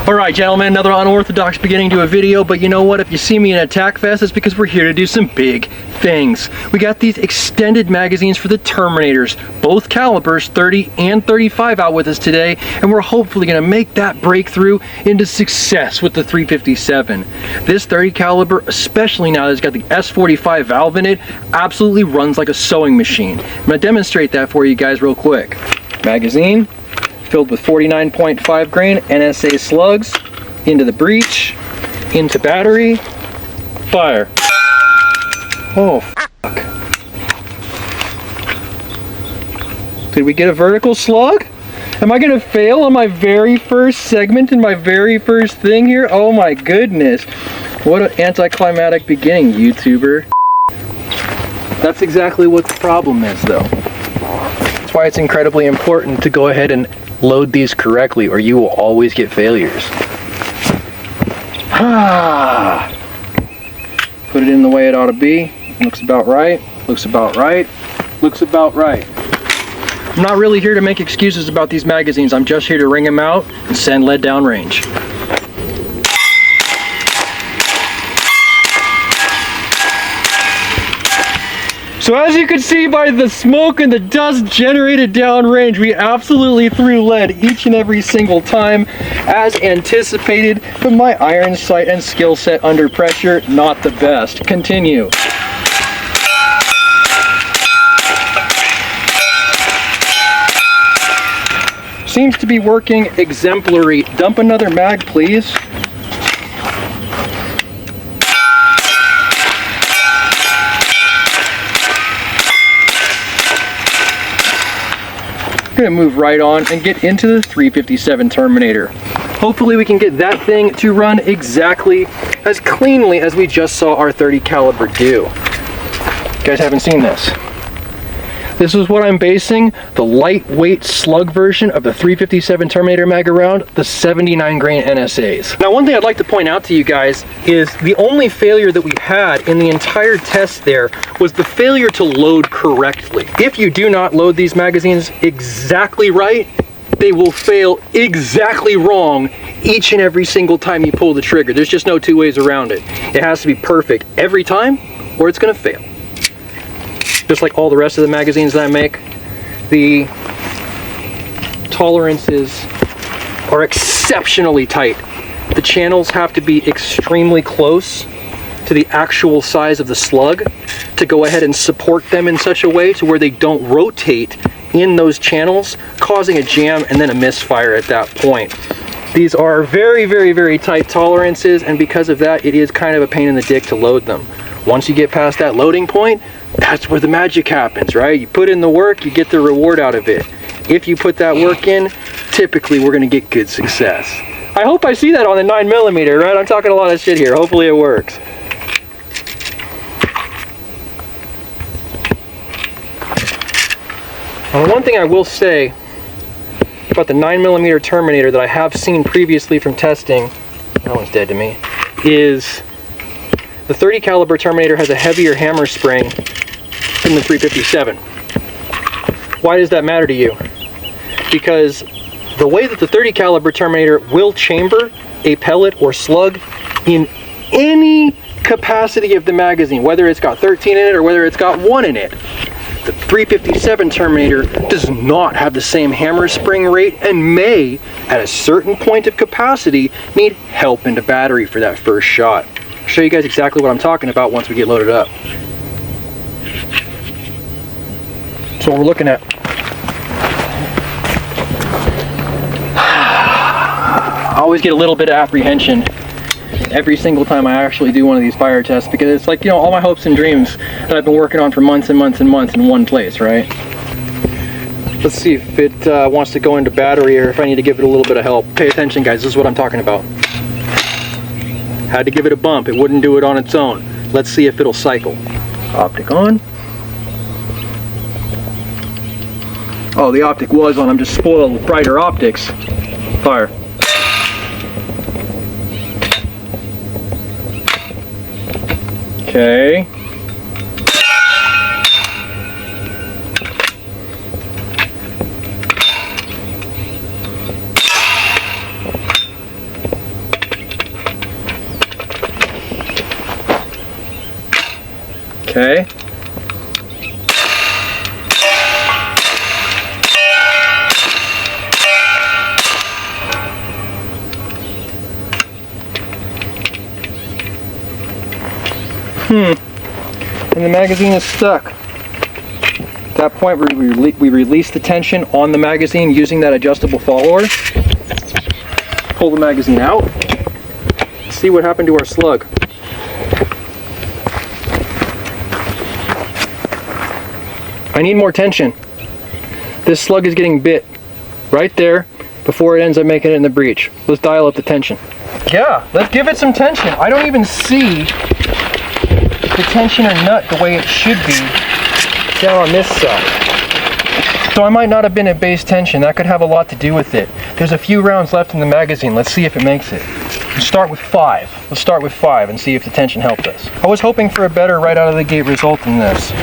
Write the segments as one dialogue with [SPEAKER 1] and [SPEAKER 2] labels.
[SPEAKER 1] Alright gentlemen, another unorthodox beginning to a video, but you know what? If you see me in attack vest, it's because we're here to do some big things. We got these extended magazines for the Terminators, both calibers, 30 and 35 out with us today, and we're hopefully going to make that breakthrough into success with the 357. This 30 caliber, especially now that it's got the S45 valve in it, absolutely runs like a sewing machine. I'm going to demonstrate that for you guys real quick. Magazine filled with 49.5 grain NSA slugs, into the breech, into battery, fire. Oh, fuck. Did we get a vertical slug? Am I gonna fail on my very first segment in my very first thing here? Oh my goodness. What an anticlimactic beginning, YouTuber. That's exactly what the problem is though. That's why it's incredibly important to go ahead and load these correctly, or you will always get failures. Put it in the way it ought to be. Looks about right. Looks about right. Looks about right. I'm not really here to make excuses about these magazines. I'm just here to wring them out and send lead downrange. So as you can see by the smoke and the dust generated downrange, we absolutely threw lead each and every single time, as anticipated, but my iron sight and skill set under pressure, not the best. Continue. Seems to be working exemplary. Dump another mag, please. Gonna move right on and get into the 357 Terminator. Hopefully we can get that thing to run exactly as cleanly as we just saw our 30 caliber do. You guys haven't seen this. This is what I'm basing the lightweight slug version of the 357 Terminator mag around, the 79 grain NSAs. Now one thing I'd like to point out to you guys is the only failure that we had in the entire test there was the failure to load correctly. If you do not load these magazines exactly right, they will fail exactly wrong each and every single time you pull the trigger. There's just no two ways around it. It has to be perfect every time or it's going to fail. Just like all the rest of the magazines that I make, the tolerances are exceptionally tight. The channels have to be extremely close to the actual size of the slug to go ahead and support them in such a way to where they don't rotate in those channels, causing a jam and then a misfire at that point. These are very, very, very tight tolerances, and because of that, it is kind of a pain in the dick to load them. Once you get past that loading point, that's where the magic happens, right? You put in the work, you get the reward out of it. If you put that work in, typically we're going to get good success. I hope I see that on the 9mm, right? I'm talking a lot of shit here. Hopefully it works. And one thing I will say about the 9mm Terminator that I have seen previously from testing, that one's dead to me, is the 30 caliber Terminator has a heavier hammer spring than the 357. Why does that matter to you? Because the way that the 30 caliber Terminator will chamber a pellet or slug in any capacity of the magazine, whether it's got 13 in it or whether it's got 1 in it, the 357 Terminator does not have the same hammer spring rate and may, at a certain point of capacity, need help into battery for that first shot. I'll show you guys exactly what I'm talking about once we get loaded up. So what we're looking at. I always get a little bit of apprehension every single time I actually do one of these fire tests, because it's like, you know, all my hopes and dreams that I've been working on for months and months and months in one place, right? Let's see if it wants to go into battery or if I need to give it a little bit of help. Pay attention, guys, this is what I'm talking about. Had to give it a bump, it wouldn't do it on its own. Let's see if it'll cycle. Optic on. Oh, the optic was on, I'm just spoiled with brighter optics. Fire. Okay. Okay. And the magazine is stuck. At that point, we release the tension on the magazine using that adjustable follower. Pull the magazine out. See what happened to our slug. I need more tension. This slug is getting bit right there before it ends up making it in the breech. Let's dial up the tension. Yeah, let's give it some tension. I don't even see the tensioner nut the way it should be down on this side. So I might not have been at base tension. That could have a lot to do with it. There's a few rounds left in the magazine. Let's see if it makes it. Let's start with 5. Let's start with 5 and see if the tension helped us. I was hoping for a better right out of the gate result than this.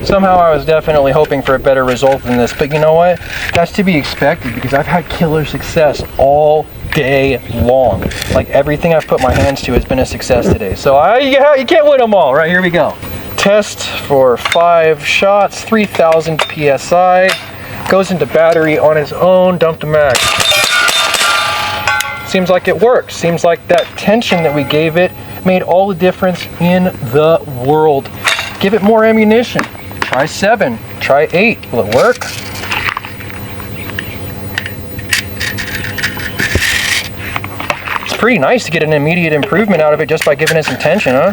[SPEAKER 1] Somehow I was definitely hoping for a better result than this, but you know what? That's to be expected because I've had killer success all day long. Like everything I've put my hands to has been a success today. So you can't win them all. Right, here we go. Test for 5 shots, 3,000 PSI. Goes into battery on its own, dump the mag. Seems like it works. Seems like that tension that we gave it made all the difference in the world. Give it more ammunition. Try 7, try 8. Will it work? It's pretty nice to get an immediate improvement out of it just by giving it some tension, huh?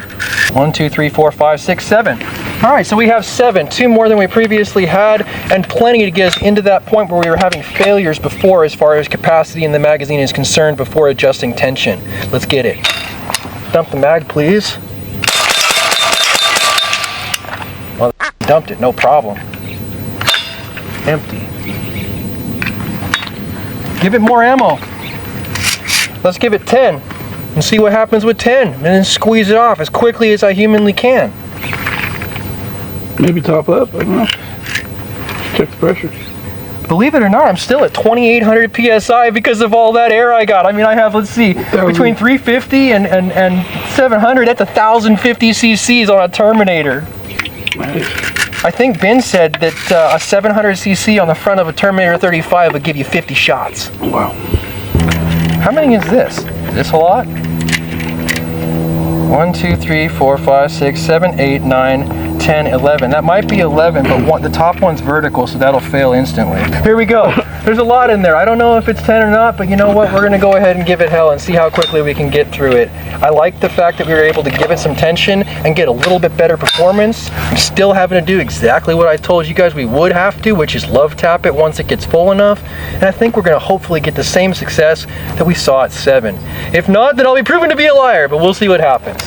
[SPEAKER 1] 1, 2, 3, 4, 5, 6, 7. All right, so we have 7, 2 more than we previously had, and plenty to get us into that point where we were having failures before as far as capacity in the magazine is concerned before adjusting tension. Let's get it. Dump the mag, please. Well, dumped it, no problem. Empty. Give it more ammo. Let's give it 10 and see what happens with 10 and then squeeze it off as quickly as I humanly can.
[SPEAKER 2] Maybe top up, I don't know. Check the pressure.
[SPEAKER 1] Believe it or not, I'm still at 2,800 PSI because of all that air I got. I mean, I have, let's see, between 350 and 700, that's 1,050 cc's on a Terminator.
[SPEAKER 2] Nice.
[SPEAKER 1] I think Ben said that a 700 cc on the front of a Terminator 35 would give you 50 shots.
[SPEAKER 2] Wow.
[SPEAKER 1] How many is this? Is this a lot? 1, 2, 3, 4, 5, 6, 7, 8, 9, 10, 11. That might be 11, but the top one's vertical, so that'll fail instantly. Here we go. There's a lot in there. I don't know if it's 10 or not, but you know what? We're gonna go ahead and give it hell and see how quickly we can get through it. I like the fact that we were able to give it some tension and get a little bit better performance. I'm still having to do exactly what I told you guys we would have to, which is love tap it once it gets full enough. And I think we're gonna hopefully get the same success that we saw at 7. If not, then I'll be proven to be a liar, but we'll see what happens.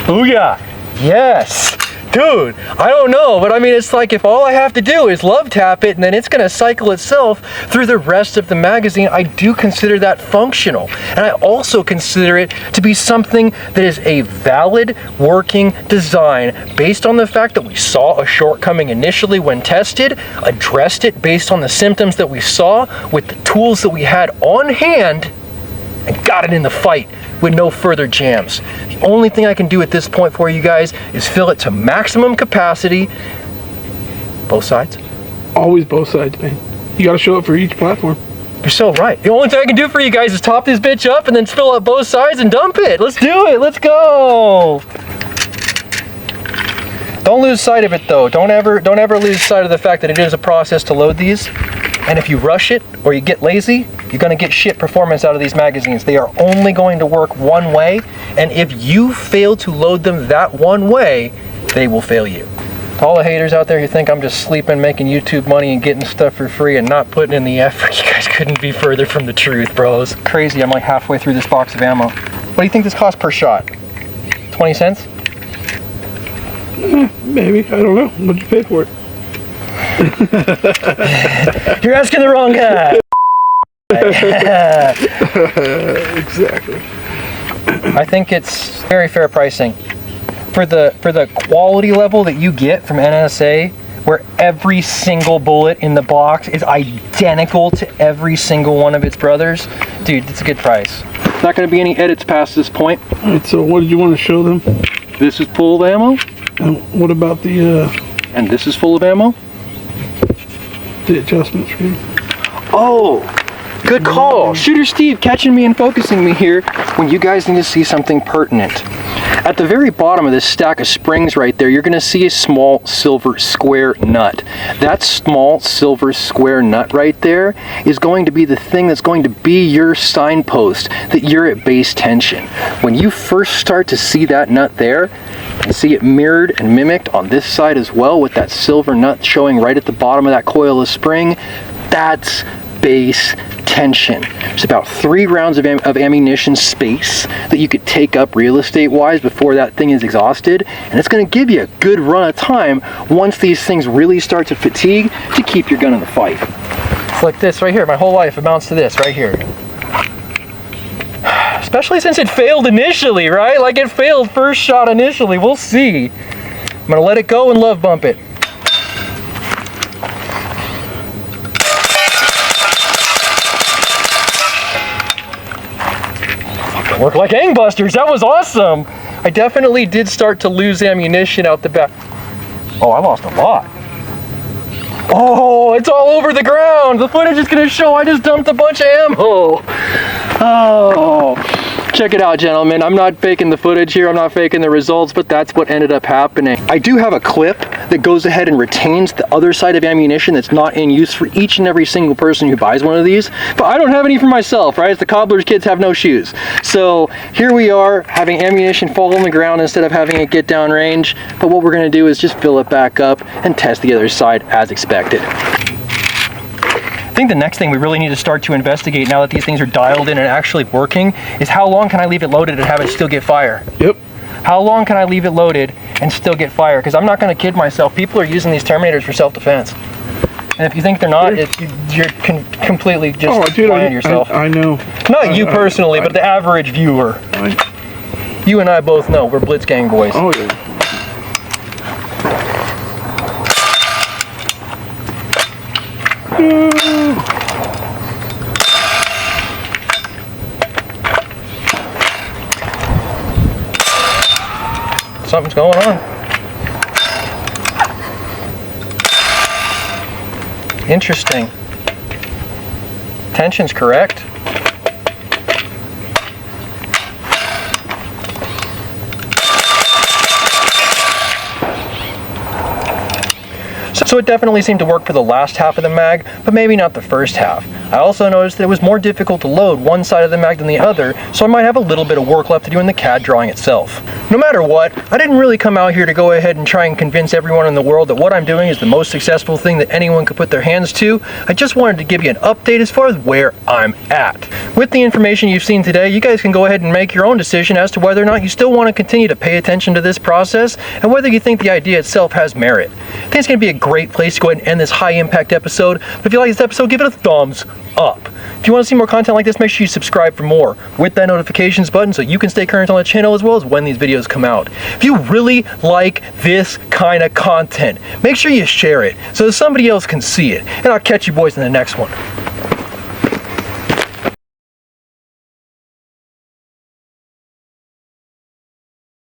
[SPEAKER 1] Booyah! Yes! Dude, I don't know, but I mean, it's like if all I have to do is love tap it and then it's gonna cycle itself through the rest of the magazine, I do consider that functional. And I also consider it to be something that is a valid working design based on the fact that we saw a shortcoming initially when tested, addressed it based on the symptoms that we saw with the tools that we had on hand, and got it in the fight with no further jams. The only thing I can do at this point for you guys is fill it to maximum capacity. Both sides?
[SPEAKER 2] Always both sides, man. You gotta show up for each platform.
[SPEAKER 1] You're so right. The only thing I can do for you guys is top this bitch up and then fill up both sides and dump it. Let's do it. Let's go. Don't lose sight of it though. Don't ever lose sight of the fact that it is a process to load these. And if you rush it or you get lazy, you're going to get shit performance out of these magazines. They are only going to work one way, and if you fail to load them that one way, they will fail you. All the haters out there who think I'm just sleeping, making YouTube money and getting stuff for free and not putting in the effort, you guys couldn't be further from the truth, bros. Crazy, I'm like halfway through this box of ammo. What do you think this costs per shot? 20 cents?
[SPEAKER 2] Maybe, I don't know. What did you pay for it?
[SPEAKER 1] You're asking the wrong guy.
[SPEAKER 2] Exactly.
[SPEAKER 1] I think it's very fair pricing for the quality level that you get from NSA, where every single bullet in the box is identical to every single one of its brothers. Dude, it's a good price. Not going to be any edits past this point.
[SPEAKER 2] All right, so what did you want to show them?
[SPEAKER 1] This is full of ammo.
[SPEAKER 2] And what about the
[SPEAKER 1] And this is full of ammo.
[SPEAKER 2] adjustment screen?
[SPEAKER 1] Oh, good call. Shooter Steve catching me and focusing me here when you guys need to see something pertinent. At the very bottom of this stack of springs right there, you're going to see a small silver square nut. That small silver square nut right there is going to be the thing that's going to be your signpost that you're at base tension. When you first start to see that nut there, and see it mirrored and mimicked on this side as well with that silver nut showing right at the bottom of that coil of spring, that's base tension. There's about 3 rounds of ammunition space that you could take up real estate wise before that thing is exhausted, and it's going to give you a good run of time once these things really start to fatigue to keep your gun in the fight. It's like this right here. My whole life amounts to this right here. Especially since it failed initially, right? Like it failed first shot initially. We'll see. I'm gonna let it go and love bump it. Fucking worked like gangbusters. That was awesome. I definitely did start to lose ammunition out the back. Oh, I lost a lot. Oh, it's all over the ground. The footage is gonna show I just dumped a bunch of ammo. Oh, check it out, gentlemen. I'm not faking the footage here. I'm not faking the results, but that's what ended up happening. I do have a clip that goes ahead and retains the other side of ammunition that's not in use for each and every single person who buys one of these, but I don't have any for myself, right? As the cobbler's kids have no shoes. So here we are having ammunition fall on the ground instead of having it get down range, but what we're gonna do is just fill it back up and test the other side as expected. I think the next thing we really need to start to investigate now that these things are dialed in and actually working is how long can I leave it loaded and have it still get fire?
[SPEAKER 2] Yep.
[SPEAKER 1] How long can I leave it loaded and still get fire? Because I'm not going to kid myself. People are using these Terminators for self-defense. And if you think they're not, you're completely just lying to yourself.
[SPEAKER 2] I know.
[SPEAKER 1] Not you personally, but the average viewer. You and I both know we're Blitz Gang boys.
[SPEAKER 2] Oh, yeah.
[SPEAKER 1] Something's going on. Interesting. Tension's correct. So it definitely seemed to work for the last half of the mag, but maybe not the first half. I also noticed that it was more difficult to load one side of the mag than the other, so I might have a little bit of work left to do in the CAD drawing itself. No matter what, I didn't really come out here to go ahead and try and convince everyone in the world that what I'm doing is the most successful thing that anyone could put their hands to. I just wanted to give you an update as far as where I'm at. With the information you've seen today, you guys can go ahead and make your own decision as to whether or not you still want to continue to pay attention to this process and whether you think the idea itself has merit. I think it's going to be a great place to go ahead and end this high impact episode, but if you like this episode, give it a thumbs up. If you want to see more content like this, make sure you subscribe for more with that notifications button so you can stay current on the channel as well as when these videos come out. If you really like this kind of content, make sure you share it so that somebody else can see it. And I'll catch you boys in the next one.